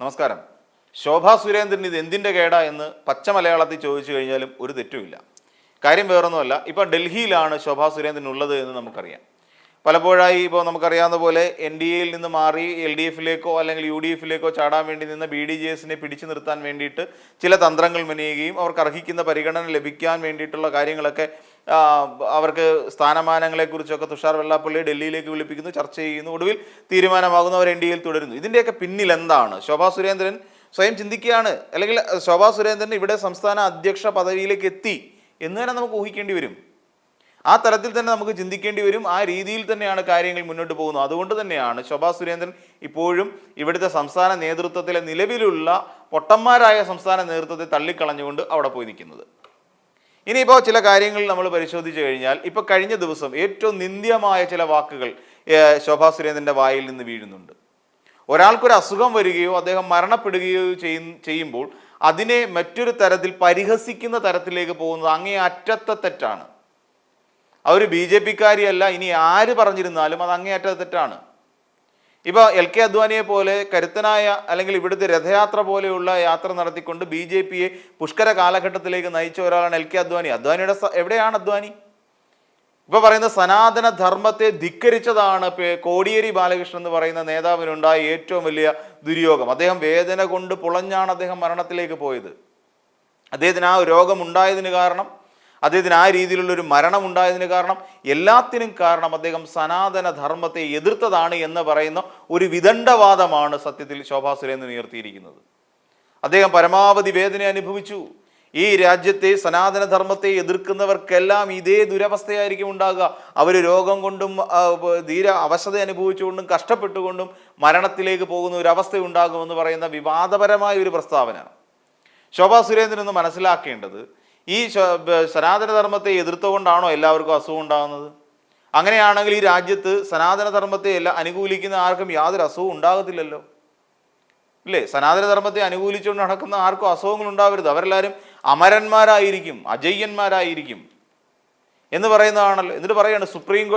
നമസ്കാരം. ശോഭാ സുരേന്ദ്രൻ ഇത് എന്തിൻ്റെ കേടാ എന്ന് പച്ച മലയാളത്തിൽ ചോദിച്ചു കഴിഞ്ഞാലും ഒരു തെറ്റുമില്ല. കാര്യം വേറൊന്നുമല്ല, ഇപ്പോൾ ഡൽഹിയിലാണ് ശോഭാ സുരേന്ദ്രൻ ഉള്ളത് എന്ന് നമുക്കറിയാം. പലപ്പോഴായി ഇപ്പോൾ നമുക്കറിയാവുന്ന പോലെ NDAയിൽ നിന്ന് മാറി LDFിലേക്കോ അല്ലെങ്കിൽ UDFിലേക്കോ ചാടാൻ വേണ്ടി നിന്ന BDJSനെ പിടിച്ചു നിർത്താൻ വേണ്ടിയിട്ട് ചില തന്ത്രങ്ങൾ മെനയുകയും അവർക്ക് അർഹിക്കുന്ന പരിഗണന ലഭിക്കാൻ വേണ്ടിയിട്ടുള്ള കാര്യങ്ങളൊക്കെ അവർക്ക് സ്ഥാനമാനങ്ങളെക്കുറിച്ചൊക്കെ തുഷാർ വെള്ളാപ്പള്ളി ഡൽഹിയിലേക്ക് വിളിപ്പിക്കുന്നു, ചർച്ച ചെയ്യുന്നു, ഒടുവിൽ തീരുമാനമാകുന്നു, അവർ NDAയിൽ തുടരുന്നു. ഇതിൻ്റെയൊക്കെ പിന്നിൽ എന്താണ്? ശോഭാ സുരേന്ദ്രൻ സ്വയം ചിന്തിക്കുകയാണ്, അല്ലെങ്കിൽ ശോഭാ സുരേന്ദ്രൻ ഇവിടെ സംസ്ഥാന അധ്യക്ഷ പദവിയിലേക്ക് എത്തി എന്ന് തന്നെ നമുക്ക് ഊഹിക്കേണ്ടി വരും. ആ തലത്തിൽ തന്നെ നമുക്ക് ചിന്തിക്കേണ്ടി വരും. ആ രീതിയിൽ തന്നെയാണ് കാര്യങ്ങൾ മുന്നോട്ട് പോകുന്നത്. അതുകൊണ്ട് തന്നെയാണ് ശോഭാ സുരേന്ദ്രൻ ഇപ്പോഴും ഇവിടുത്തെ സംസ്ഥാന നേതൃത്വത്തിലെ നിലവിലുള്ള പൊട്ടന്മാരായ സംസ്ഥാന നേതൃത്വത്തെ തള്ളിക്കളഞ്ഞുകൊണ്ട് അവിടെ പോയി നിൽക്കുന്നത്. ഇനിയിപ്പോൾ ചില കാര്യങ്ങൾ നമ്മൾ പരിശോധിച്ചു കഴിഞ്ഞാൽ, ഇപ്പോൾ കഴിഞ്ഞ ദിവസം ഏറ്റവും നിന്ദ്യമായ ചില വാക്കുകൾ ശോഭാ സുരേന്ദ്രൻ്റെ വായിൽ നിന്ന് വീഴുന്നുണ്ട്. ഒരാൾക്കൊരു അസുഖം വരികയോ അദ്ദേഹം മരണപ്പെടുകയോ ചെയ്യുമ്പോൾ അതിനെ മറ്റൊരു തരത്തിൽ പരിഹസിക്കുന്ന തരത്തിലേക്ക് പോകുന്നത് അങ്ങേ അറ്റത്തെ തെറ്റാണ്. അവർ BJPക്കാരിയല്ല, ഇനി ആര് പറഞ്ഞിരുന്നാലും അത് അങ്ങേയറ്റ തെറ്റാണ്. ഇപ്പോൾ LK അദ്വാനിയെ പോലെ കരുത്തനായ, അല്ലെങ്കിൽ ഇവിടുത്തെ രഥയാത്ര പോലെയുള്ള യാത്ര നടത്തിക്കൊണ്ട് BJPയെ പുഷ്കര കാലഘട്ടത്തിലേക്ക് നയിച്ച ഒരാളാണ് LK അദ്വാനി. അദ്വാനിയുടെ എവിടെയാണ് അദ്വാനി? ഇപ്പോൾ പറയുന്ന സനാതന ധർമ്മത്തെ ധിക്കരിച്ചതാണ് കോടിയേരി ബാലകൃഷ്ണൻ എന്ന് പറയുന്ന നേതാവിനുണ്ടായ ഏറ്റവും വലിയ ദുര്യോഗം. അദ്ദേഹം വേദന കൊണ്ട് പുളഞ്ഞാണ് അദ്ദേഹം മരണത്തിലേക്ക് പോയത്. അദ്ദേഹത്തിന് ആ രോഗമുണ്ടായതിന് കാരണം, അദ്ദേഹത്തിന് ആ രീതിയിലുള്ളൊരു മരണം ഉണ്ടായതിന് കാരണം, എല്ലാത്തിനും കാരണം അദ്ദേഹം സനാതന ധർമ്മത്തെ എതിർത്തതാണ് എന്ന് പറയുന്ന ഒരു വിദണ്ഡവാദമാണ് സത്യത്തിൽ ശോഭാ സുരേന്ദ്രൻ ഉയർത്തിയിരിക്കുന്നത്. അദ്ദേഹം പരമാവധി വേദന അനുഭവിച്ചു. ഈ രാജ്യത്തെ സനാതന ധർമ്മത്തെ എതിർക്കുന്നവർക്കെല്ലാം ഇതേ ദുരവസ്ഥയായിരിക്കും ഉണ്ടാകുക. അവർ രോഗം കൊണ്ടും ധീര അവശത അനുഭവിച്ചുകൊണ്ടും കഷ്ടപ്പെട്ടുകൊണ്ടും മരണത്തിലേക്ക് പോകുന്ന ഒരു അവസ്ഥ ഉണ്ടാകുമെന്ന് പറയുന്ന വിവാദപരമായ ഒരു പ്രസ്താവന. ശോഭാ സുരേന്ദ്രൻ എന്ന് മനസ്സിലാക്കേണ്ടത്, ഈ സനാതന ധർമ്മത്തെ എതിർത്തുകൊണ്ടാണോ എല്ലാവർക്കും അസുഖം ഉണ്ടാകുന്നത്? അങ്ങനെയാണെങ്കിൽ ഈ രാജ്യത്ത് സനാതന ധർമ്മത്തെ അനുകൂലിക്കുന്ന ആർക്കും യാതൊരു അസുഖവും ഉണ്ടാകത്തില്ലല്ലോ, ഇല്ലേ? സനാതന ധർമ്മത്തെ അനുകൂലിച്ചുകൊണ്ട് നടക്കുന്ന ആർക്കും അസുഖങ്ങൾ ഉണ്ടാവരുത്. അവരെല്ലാവരും അമരന്മാരായിരിക്കും, അജയ്യന്മാരായിരിക്കും എന്ന് പറയുന്നതാണല്ലോ. എന്നിട്ട് പറയാണ്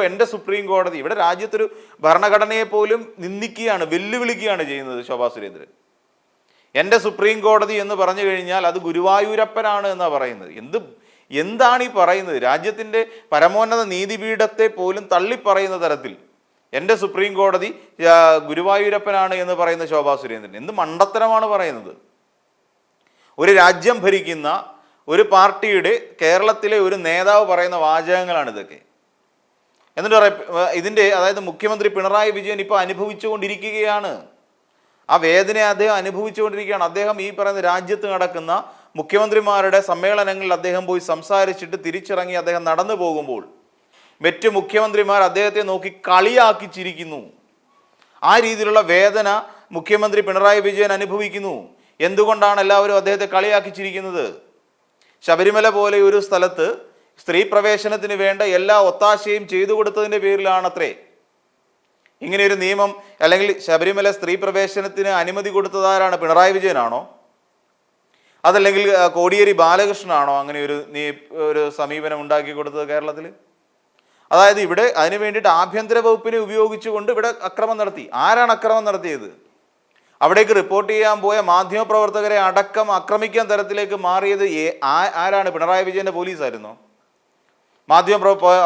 എൻ്റെ സുപ്രീം കോടതി, ഇവിടെ രാജ്യത്തൊരു ഭരണഘടനയെ പോലും നിന്ദിക്കുകയാണ്, വെല്ലുവിളിക്കുകയാണ് ചെയ്യുന്നത് ശോഭാ സുരേന്ദ്രൻ. എൻ്റെ സുപ്രീം കോടതി എന്ന് പറഞ്ഞു കഴിഞ്ഞാൽ അത് ഗുരുവായൂരപ്പനാണ് എന്നാണ് പറയുന്നത്. എന്താണ് ഈ പറയുന്നത്? രാജ്യത്തിൻ്റെ പരമോന്നത നീതിപീഠത്തെ പോലും തള്ളിപ്പറയുന്ന തരത്തിൽ എൻ്റെ സുപ്രീം കോടതി ഗുരുവായൂരപ്പനാണ് എന്ന് പറയുന്ന ശോഭാ സുരേന്ദ്രൻ എന്ത് മണ്ടത്തരമാണ് പറയുന്നത്? ഒരു രാജ്യം ഭരിക്കുന്ന ഒരു പാർട്ടിയുടെ കേരളത്തിലെ ഒരു നേതാവ് പറയുന്ന വാചകങ്ങളാണ് ഇതൊക്കെ. എന്നിട്ട് ഇതിൻ്റെ അതായത് മുഖ്യമന്ത്രി പിണറായി വിജയൻ ഇപ്പോൾ അനുഭവിച്ചുകൊണ്ടിരിക്കുകയാണ്. ആ വേദനയെ അദ്ദേഹം അനുഭവിച്ചുകൊണ്ടിരിക്കുകയാണ്. അദ്ദേഹം ഈ പറയുന്ന രാജ്യത്ത് നടക്കുന്ന മുഖ്യമന്ത്രിമാരുടെ സമ്മേളനങ്ങളിൽ അദ്ദേഹം പോയി സംസാരിച്ചിട്ട് തിരിച്ചിറങ്ങി അദ്ദേഹം നടന്നു പോകുമ്പോൾ മറ്റ് മുഖ്യമന്ത്രിമാർ അദ്ദേഹത്തെ നോക്കി കളിയാക്കി ചിരിക്കുന്നു. ആ രീതിയിലുള്ള വേദന മുഖ്യമന്ത്രി പിണറായി വിജയൻ അനുഭവിക്കുന്നു. എന്തുകൊണ്ടാണ് എല്ലാവരും അദ്ദേഹത്തെ കളിയാക്കി ചിരിക്കുന്നത്? ശബരിമല പോലെ ഒരു സ്ഥലത്ത് സ്ത്രീ പ്രവേശനത്തിന് വേണ്ട എല്ലാ ഒത്താശയും ചെയ്തു കൊടുത്തതിൻ്റെ പേരിലാണത്രേ ഇങ്ങനെയൊരു നിയമം, അല്ലെങ്കിൽ ശബരിമല സ്ത്രീ പ്രവേശനത്തിന് അനുമതി കൊടുത്തതാരാണ്? പിണറായി വിജയനാണോ? അതല്ലെങ്കിൽ കോടിയേരി ബാലകൃഷ്ണനാണോ അങ്ങനെ ഒരു സമീപനം ഉണ്ടാക്കി കൊടുത്തത് കേരളത്തിൽ? അതായത് ഇവിടെ അതിനു വേണ്ടിയിട്ട് ആഭ്യന്തര വകുപ്പിനെ ഉപയോഗിച്ചുകൊണ്ട് ഇവിടെ അക്രമം നടത്തി. ആരാണ് അക്രമം നടത്തിയത്? അവിടേക്ക് റിപ്പോർട്ട് ചെയ്യാൻ പോയ മാധ്യമപ്രവർത്തകരെ അടക്കം ആക്രമിക്കാൻ തരത്തിലേക്ക് മാറിയത് ആരാണ്? പിണറായി വിജയൻ്റെ പോലീസായിരുന്നോ?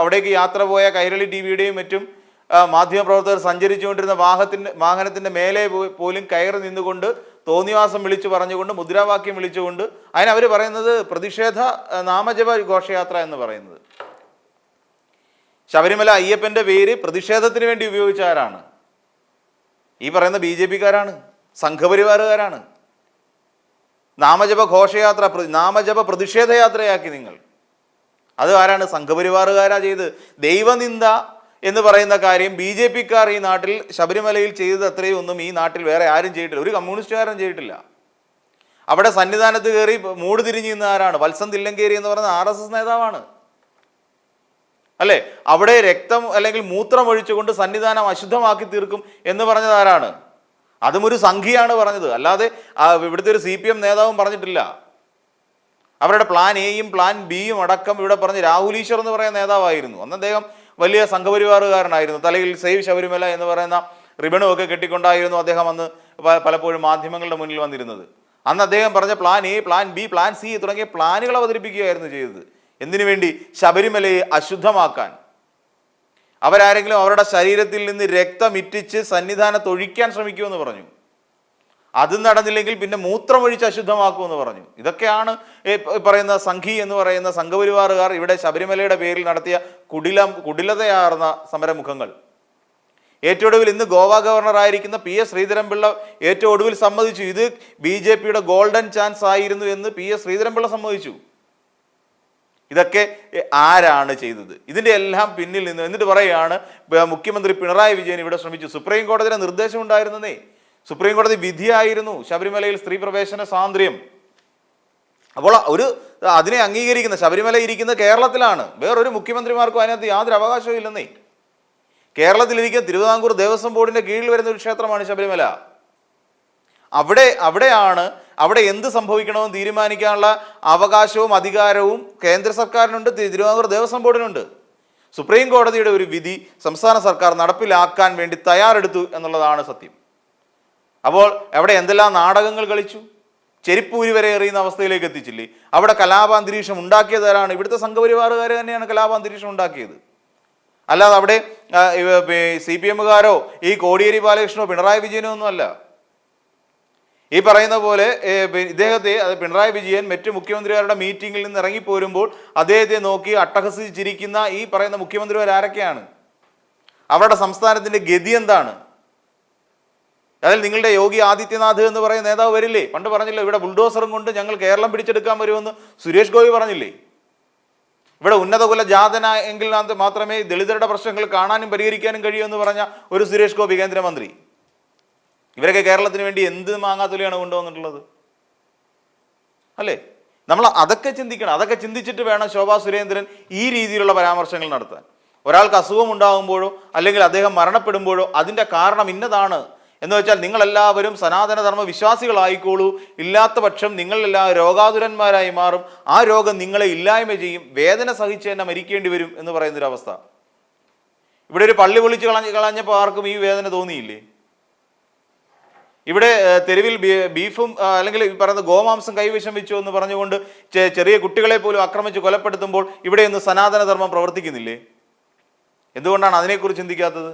അവിടേക്ക് യാത്ര പോയ കൈരളി TVയുടെയും മറ്റും മാധ്യമപ്രവർത്തകർ സഞ്ചരിച്ചുകൊണ്ടിരുന്ന വാഹനത്തിൻ്റെ മേലെ പോലും കയറി നിന്നുകൊണ്ട് തോന്നിവാസം വിളിച്ചു പറഞ്ഞുകൊണ്ട് മുദ്രാവാക്യം വിളിച്ചുകൊണ്ട് അതിനവർ പറയുന്നത് പ്രതിഷേധ നാമജപ ഘോഷയാത്ര എന്ന് പറയുന്നത്. ശബരിമല അയ്യപ്പൻ്റെ പേര് പ്രതിഷേധത്തിന് വേണ്ടി ഉപയോഗിച്ച ആരാണ്? ഈ പറയുന്ന BJPക്കാരാണ്, സംഘപരിവാറുകാരാണ്. നാമജപ ഘോഷയാത്ര, നാമജപ പ്രതിഷേധയാത്രയാക്കി നിങ്ങൾ. അത് ആരാണ്? സംഘപരിവാറുകാരാ ചെയ്ത്. ദൈവനിന്ദ എന്ന് പറയുന്ന കാര്യം BJPക്കാർ ഈ നാട്ടിൽ ശബരിമലയിൽ ചെയ്തത് അത്രയും ഒന്നും ഈ നാട്ടിൽ വേറെ ആരും ചെയ്തിട്ടില്ല. ഒരു കമ്മ്യൂണിസ്റ്റുകാരും ചെയ്തിട്ടില്ല. അവിടെ സന്നിധാനത്ത് കയറി മൂട് തിരിഞ്ഞു നിന്ന ആരാണ്? വത്സൻ തില്ലങ്കേരി എന്ന് പറയുന്ന RSS നേതാവാണ്, അല്ലേ? അവിടെ രക്തം അല്ലെങ്കിൽ മൂത്രം ഒഴിച്ചുകൊണ്ട് സന്നിധാനം അശുദ്ധമാക്കി തീർക്കും എന്ന് പറഞ്ഞത് ആരാണ്? അതും ഒരു സംഘിയാണ് പറഞ്ഞത്, അല്ലാതെ ഇവിടുത്തെ ഒരു CPM നേതാവും പറഞ്ഞിട്ടില്ല. അവരുടെ പ്ലാൻ എയും പ്ലാൻ ബിയും അടക്കം ഇവിടെ പറഞ്ഞ് രാഹുൽ ഈശ്വർ എന്ന് പറയുന്ന നേതാവായിരുന്നു. അന്ന് അദ്ദേഹം വലിയ സംഘപരിവാറുകാരനായിരുന്നു. തലയിൽ സേവ് ശബരിമല എന്ന് പറയുന്ന റിബണും ഒക്കെ കെട്ടിക്കൊണ്ടായിരുന്നു അദ്ദേഹം അന്ന് പലപ്പോഴും മാധ്യമങ്ങളുടെ മുന്നിൽ വന്നിരുന്നത്. അന്ന് അദ്ദേഹം പറഞ്ഞ plan A, plan B, plan C തുടങ്ങിയ പ്ലാനുകൾ അവതരിപ്പിക്കുകയായിരുന്നു ചെയ്തത്. എന്തിനു വേണ്ടി? ശബരിമലയെ അശുദ്ധമാക്കാൻ. അവരാരെങ്കിലും അവരുടെ ശരീരത്തിൽ നിന്ന് രക്തമിറ്റിച്ച് സന്നിധാനത്ത് ഒഴിക്കാൻ ശ്രമിക്കുമെന്ന് പറഞ്ഞു. അത് നടന്നില്ലെങ്കിൽ പിന്നെ മൂത്രമൊഴിച്ച് അശുദ്ധമാക്കുമെന്ന് പറഞ്ഞു. ഇതൊക്കെയാണ് പറയുന്ന സംഘി എന്ന് പറയുന്ന സംഘപരിവാറുകാർ ഇവിടെ ശബരിമലയുടെ പേരിൽ നടത്തിയ കുടിലതയാർന്ന സമരമുഖങ്ങൾ. ഏറ്റവും ഒടുവിൽ ഇന്ന് ഗോവ ഗവർണറായിരിക്കുന്ന PS ശ്രീധരൻപിള്ള ഏറ്റവും ഒടുവിൽ സമ്മതിച്ചു, ഇത് BJPയുടെ ഗോൾഡൻ ചാൻസ് ആയിരുന്നു എന്ന് PS ശ്രീധരൻപിള്ള സമ്മതിച്ചു. ഇതൊക്കെ ആരാണ് ചെയ്തത്? ഇതിൻ്റെ എല്ലാം പിന്നിൽ നിന്ന് എന്നിട്ട് പറയുകയാണ് മുഖ്യമന്ത്രി പിണറായി വിജയൻ ഇവിടെ ശ്രമിച്ചു. സുപ്രീം കോടതിയുടെ നിർദ്ദേശം ഉണ്ടായിരുന്നേ, സുപ്രീം കോടതി വിധിയായിരുന്നു ശബരിമലയിൽ സ്ത്രീ പ്രവേശന സ്വാതന്ത്ര്യം. അപ്പോൾ അതിനെ അംഗീകരിക്കുന്ന ശബരിമല ഇരിക്കുന്ന കേരളത്തിലാണ്. വേറൊരു മുഖ്യമന്ത്രിമാർക്കും അതിനകത്ത് യാതൊരു അവകാശവും ഇല്ലെന്നേ. കേരളത്തിലിരിക്കുന്ന തിരുവിതാംകൂർ ദേവസ്വം ബോർഡിന്റെ കീഴിൽ വരുന്ന ഒരു ക്ഷേത്രമാണ് ശബരിമല. അവിടെ എന്ത് സംഭവിക്കണമെന്ന് തീരുമാനിക്കാനുള്ള അവകാശവും അധികാരവും കേന്ദ്ര സർക്കാരിനുണ്ട്, തിരുവിതാംകൂർ ദേവസ്വം ബോർഡിനുണ്ട്. സുപ്രീം കോടതിയുടെ ഒരു വിധി സംസ്ഥാന സർക്കാർ നടപ്പിലാക്കാൻ വേണ്ടി തയ്യാറെടുത്തു എന്നുള്ളതാണ് സത്യം. അപ്പോൾ അവിടെ എന്തെല്ലാം നാടകങ്ങൾ കളിച്ചു, ചെരിപ്പൂരി വരെ എറിയുന്ന അവസ്ഥയിലേക്ക് എത്തിച്ചില്ലേ? അവിടെ കലാപാന്തരീക്ഷം ഉണ്ടാക്കിയതാരാണ്? ഇവിടുത്തെ സംഘപരിവാറുകാർ തന്നെയാണ് കലാപാന്തരീക്ഷം ഉണ്ടാക്കിയത്. അല്ലാതെ അവിടെ CPMകാരോ ഈ കോടിയേരി ബാലകൃഷ്ണനോ പിണറായി വിജയനോ ഒന്നും അല്ല. ഈ പറയുന്ന പോലെ ഇദ്ദേഹത്തെ പിണറായി വിജയൻ മറ്റു മുഖ്യമന്ത്രിമാരുടെ മീറ്റിങ്ങിൽ നിന്ന് ഇറങ്ങിപ്പോരുമ്പോൾ അദ്ദേഹത്തെ നോക്കി അട്ടഹസിച്ചിരിക്കുന്ന ഈ പറയുന്ന മുഖ്യമന്ത്രിമാർ ആരൊക്കെയാണ്? അവരുടെ സംസ്ഥാനത്തിന്റെ ഗതി എന്താണ്? അതിൽ നിങ്ങളുടെ യോഗി ആദിത്യനാഥ് എന്ന് പറയുന്ന നേതാവ് വരില്ലേ? പണ്ട് പറഞ്ഞില്ലേ, ഇവിടെ ബുൾഡോസറും കൊണ്ട് ഞങ്ങൾ കേരളം പിടിച്ചെടുക്കാൻ വരുമെന്ന് സുരേഷ് ഗോപി പറഞ്ഞില്ലേ? ഇവിടെ ഉന്നതകുല ജാതന എങ്കിൽ മാത്രമേ ദളിതരുടെ പ്രശ്നങ്ങൾ കാണാനും പരിഹരിക്കാനും കഴിയുമെന്ന് പറഞ്ഞ ഒരു സുരേഷ് ഗോപി കേന്ദ്രമന്ത്രി. ഇവരൊക്കെ കേരളത്തിന് വേണ്ടി എന്ത് മാങ്ങാത്തുലിയാണ് കൊണ്ടുവന്നിട്ടുള്ളത് അല്ലേ? നമ്മൾ അതൊക്കെ ചിന്തിക്കണം. അതൊക്കെ ചിന്തിച്ചിട്ട് വേണം ശോഭാ സുരേന്ദ്രൻ ഈ രീതിയിലുള്ള പരാമർശങ്ങൾ നടത്താൻ. ഒരാൾക്ക് അസുഖം ഉണ്ടാകുമ്പോഴോ അല്ലെങ്കിൽ അദ്ദേഹം മരണപ്പെടുമ്പോഴോ അതിൻ്റെ കാരണം ഇന്നതാണ് എന്ന് വെച്ചാൽ നിങ്ങളെല്ലാവരും സനാതനധർമ്മ വിശ്വാസികളായിക്കോളൂ, ഇല്ലാത്ത പക്ഷം നിങ്ങളെല്ലാവരും രോഗാതുരന്മാരായി മാറും, ആ രോഗം നിങ്ങളെ ഇല്ലായ്മ ചെയ്യും, വേദന സഹിച്ച് തന്നെ മരിക്കേണ്ടി വരും എന്ന് പറയുന്നൊരവസ്ഥ. ഇവിടെ ഒരു പള്ളി പൊളിച്ച് കളഞ്ഞപ്പോൾ ആർക്കും ഈ വേദന തോന്നിയില്ലേ? ഇവിടെ തെരുവിൽ ബീഫും അല്ലെങ്കിൽ പറയുന്ന ഗോമാംസം കൈവശം വെച്ചു എന്ന് പറഞ്ഞുകൊണ്ട് ചെറിയ കുട്ടികളെ പോലും ആക്രമിച്ച് കൊലപ്പെടുത്തുമ്പോൾ ഇവിടെയൊന്നും സനാതനധർമ്മം പ്രവർത്തിക്കുന്നില്ലേ? എന്തുകൊണ്ടാണ് അതിനെക്കുറിച്ച് ചിന്തിക്കാത്തത്?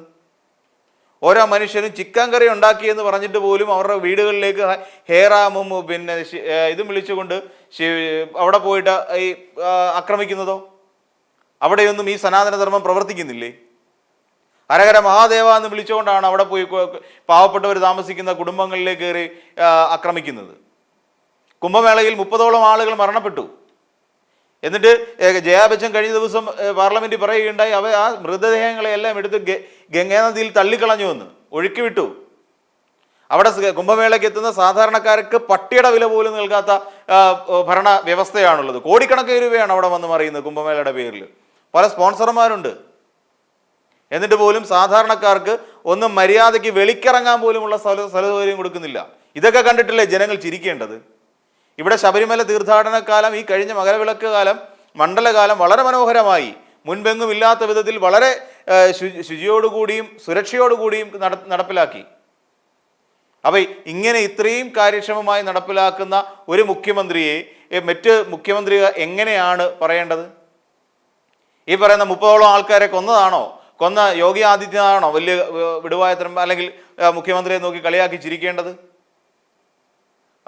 ഓരോ മനുഷ്യനും ചിക്കൻ കറി ഉണ്ടാക്കിയെന്ന് പറഞ്ഞിട്ട് പോലും അവരുടെ വീടുകളിലേക്ക് ഹേറാമും പിന്നെ ഇതും വിളിച്ചുകൊണ്ട് അവിടെ പോയിട്ട് ഈ ആക്രമിക്കുന്നതോ? അവിടെയൊന്നും ഈ സനാതനധർമ്മം പ്രവർത്തിക്കുന്നില്ലേ? ഹരഹര മഹാദേവ എന്ന് വിളിച്ചുകൊണ്ടാണ് അവിടെ പോയി പാവപ്പെട്ടവർ താമസിക്കുന്ന കുടുംബങ്ങളിലേക്ക് കയറി ആക്രമിക്കുന്നത്. കുംഭമേളയിൽ 30ഓളം ആളുകൾ മരണപ്പെട്ടു. എന്നിട്ട് ജയാ ബച്ചൻ കഴിഞ്ഞ ദിവസം പാർലമെന്റിൽ പറയുകയുണ്ടായി, ആ മൃതദേഹങ്ങളെയെല്ലാം എടുത്ത് ഗംഗാനദിയിൽ തള്ളിക്കളഞ്ഞുവെന്ന്, ഒഴുക്കി വിട്ടു. അവിടെ കുംഭമേളയ്ക്ക് എത്തുന്ന സാധാരണക്കാർക്ക് പട്ടിയുടെ വില പോലും നൽകാത്ത ഭരണ വ്യവസ്ഥയാണുള്ളത്. കോടിക്കണക്കിന് രൂപയാണ് അവിടെ വന്ന് മറിയുന്നത് കുംഭമേളയുടെ പേരിൽ. പല സ്പോൺസർമാരുണ്ട്. എന്നിട്ട് പോലും സാധാരണക്കാർക്ക് ഒന്നും മര്യാദയ്ക്ക് വെളിക്കിറങ്ങാൻ പോലുമുള്ള സൗകര്യം കൊടുക്കുന്നില്ല. ഇതൊക്കെ കണ്ടിട്ടില്ലേ ജനങ്ങൾ ചിരിക്കേണ്ടത്? ഇവിടെ ശബരിമല തീർത്ഥാടനക്കാലം, ഈ കഴിഞ്ഞ മകരവിളക്ക് കാലം, മണ്ഡലകാലം വളരെ മനോഹരമായി, മുൻപെങ്ങും ഇല്ലാത്ത വിധത്തിൽ വളരെ ശുചിയോടുകൂടിയും സുരക്ഷയോടുകൂടിയും നടപ്പിലാക്കി. അപ്പം ഇങ്ങനെ ഇത്രയും കാര്യക്ഷമമായി നടപ്പിലാക്കുന്ന ഒരു മുഖ്യമന്ത്രിയെ മറ്റ് മുഖ്യമന്ത്രി എങ്ങനെയാണ് പറയേണ്ടത്? ഈ പറയുന്ന 30ഓളം ആൾക്കാരെ കൊന്ന യോഗി ആദിത്യനാഥാണോ വലിയ വിടുവായത്തരം അല്ലെങ്കിൽ മുഖ്യമന്ത്രിയെ നോക്കി കളിയാക്കി ചിരിക്കേണ്ടത്?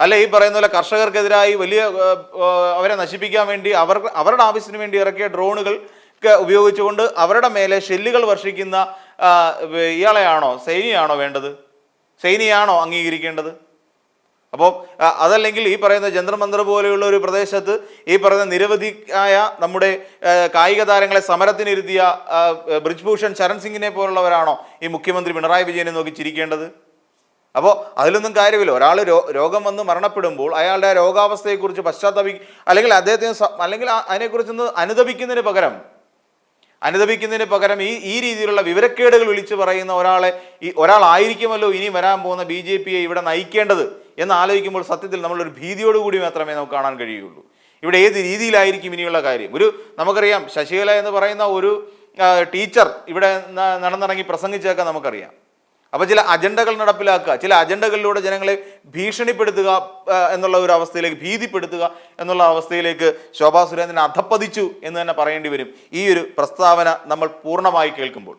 അല്ല, ഈ പറയുന്ന പോലെ കർഷകർക്കെതിരായി വലിയ അവരെ നശിപ്പിക്കാൻ വേണ്ടി അവരുടെ ആവശ്യത്തിന് വേണ്ടി ഇറക്കിയ ഡ്രോണുകൾ ഉപയോഗിച്ചുകൊണ്ട് അവരുടെ മേലെ ഷെല്ലുകൾ വർഷിക്കുന്ന ഇയാളെയാണോ, സൈനിയാണോ വേണ്ടത്? സൈനിയാണോ അംഗീകരിക്കേണ്ടത്? അപ്പോൾ അതല്ലെങ്കിൽ ഈ പറയുന്ന ജന്തർ മന്ദർ പോലെയുള്ള ഒരു പ്രദേശത്ത് ഈ പറയുന്ന നിരവധിയായ നമ്മുടെ കായിക താരങ്ങളെ സമരത്തിനിരുത്തിയ ബ്രിജ്ഭൂഷൺ ശരൺ സിംഗിനെ പോലുള്ളവരാണോ ഈ മുഖ്യമന്ത്രി പിണറായി വിജയനെ നോക്കി ചിരിക്കേണ്ടത്? അപ്പോൾ അതിലൊന്നും കാര്യമില്ല. ഒരാൾ രോഗം വന്ന് മരണപ്പെടുമ്പോൾ അയാളുടെ രോഗാവസ്ഥയെക്കുറിച്ച് അല്ലെങ്കിൽ അതിനെക്കുറിച്ചൊന്ന് അനുദപിക്കുന്നതിന് പകരം ഈ രീതിയിലുള്ള വിവരക്കേടുകൾ വിളിച്ചു പറയുന്ന ഒരാളായിരിക്കുമല്ലോ ഇനി വരാൻ പോകുന്ന BJPയെ ഇവിടെ നയിക്കേണ്ടത് എന്ന് ആലോചിക്കുമ്പോൾ സത്യത്തിൽ നമ്മളൊരു ഭീതിയോടുകൂടി മാത്രമേ നമുക്ക് കാണാൻ കഴിയുള്ളൂ. ഇവിടെ ഏത് രീതിയിലായിരിക്കും ഇനിയുള്ള കാര്യം? നമുക്കറിയാം, ശശികല എന്ന് പറയുന്ന ഒരു ടീച്ചർ ഇവിടെ നടന്നിറങ്ങി പ്രസംഗിച്ചതൊക്കെ നമുക്കറിയാം. അപ്പോൾ ചില അജണ്ടകൾ നടപ്പിലാക്കുക, ചില അജണ്ടകളിലൂടെ ജനങ്ങളെ ഭീഷണിപ്പെടുത്തുക എന്നുള്ള ഒരു അവസ്ഥയിലേക്ക്, ഭീതിപ്പെടുത്തുക എന്നുള്ള അവസ്ഥയിലേക്ക് ശോഭാ സുരേന്ദ്രൻ അധപ്പതിച്ചു എന്ന് തന്നെ പറയേണ്ടി വരും ഈ ഒരു പ്രസ്താവന നമ്മൾ പൂർണ്ണമായി കേൾക്കുമ്പോൾ.